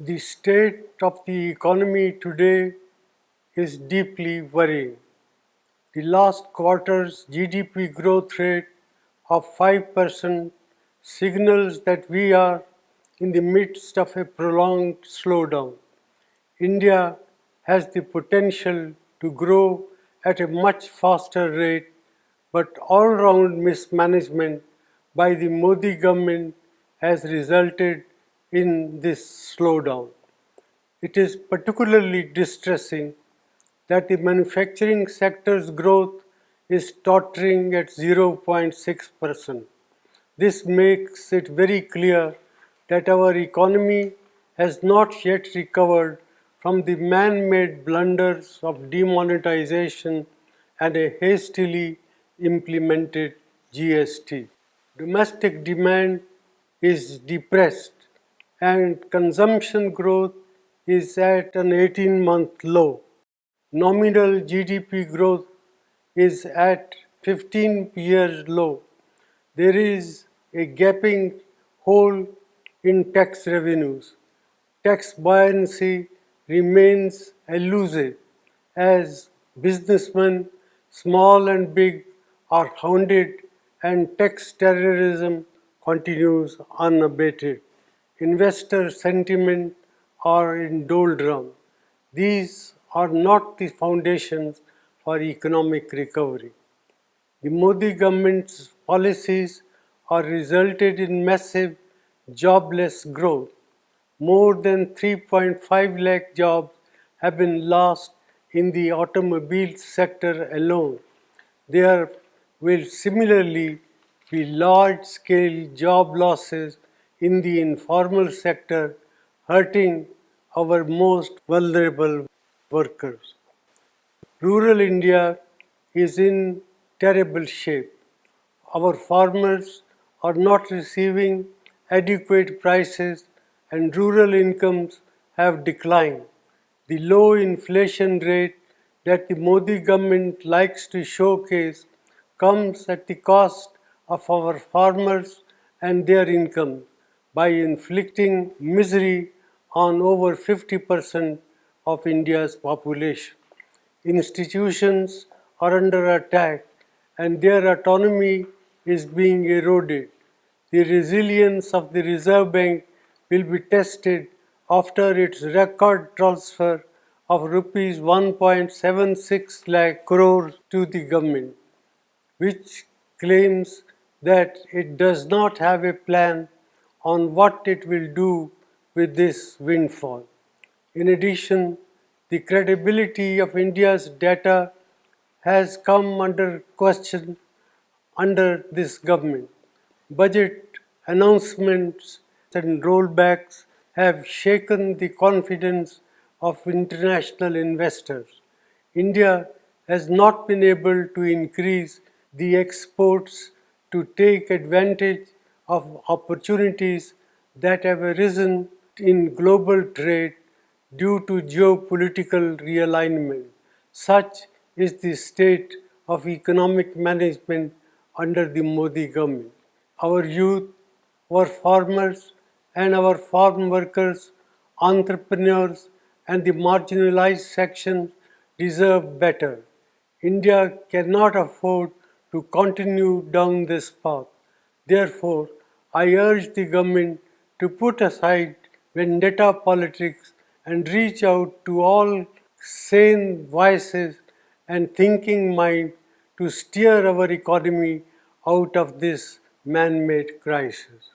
The state of the economy today is deeply worrying. The last quarter's GDP growth rate of 5% signals that we are in the midst of a prolonged slowdown. India has the potential to grow at a much faster rate, but all-round mismanagement by the Modi government has resulted in this slowdown. It is particularly distressing that the manufacturing sector's growth is tottering at 0.6%. This makes it very clear that our economy has not yet recovered from the man-made blunders of demonetization and a hastily implemented GST. Domestic demand is depressed and consumption growth is at an 18-month low. Nominal GDP growth is at 15 years low. There is a gaping hole in tax revenues. Tax buoyancy remains elusive as businessmen, small and big, are hounded and tax terrorism continues unabated. Investor sentiment are in doldrum. These are not the foundations for economic recovery. The Modi government's policies are resulted in massive jobless growth. More than 3.5 lakh jobs have been lost in the automobile sector alone. There will similarly be large-scale job losses in the informal sector, hurting our most vulnerable workers. Rural India is in terrible shape. Our farmers are not receiving adequate prices and rural incomes have declined. The low inflation rate that the Modi government likes to showcase comes at the cost of our farmers and their income by inflicting misery on over 50% of India's population. Institutions are under attack and their autonomy is being eroded. The resilience of the Reserve Bank will be tested after its record transfer of rupees 1.76 lakh crores to the government, which claims that it does not have a plan on what it will do with this windfall. In addition, the credibility of India's data has come under question under this government. Budget announcements and rollbacks have shaken the confidence of international investors. India has not been able to increase the exports to take advantage of opportunities that have arisen in global trade due to geopolitical realignment. Such is the state of economic management under the Modi government. Our youth, our farmers and our farm workers, entrepreneurs and the marginalized sections deserve better. India cannot afford to continue down this path. Therefore, I urge the government to put aside vendetta politics and reach out to all sane voices and thinking mind to steer our economy out of this man-made crisis.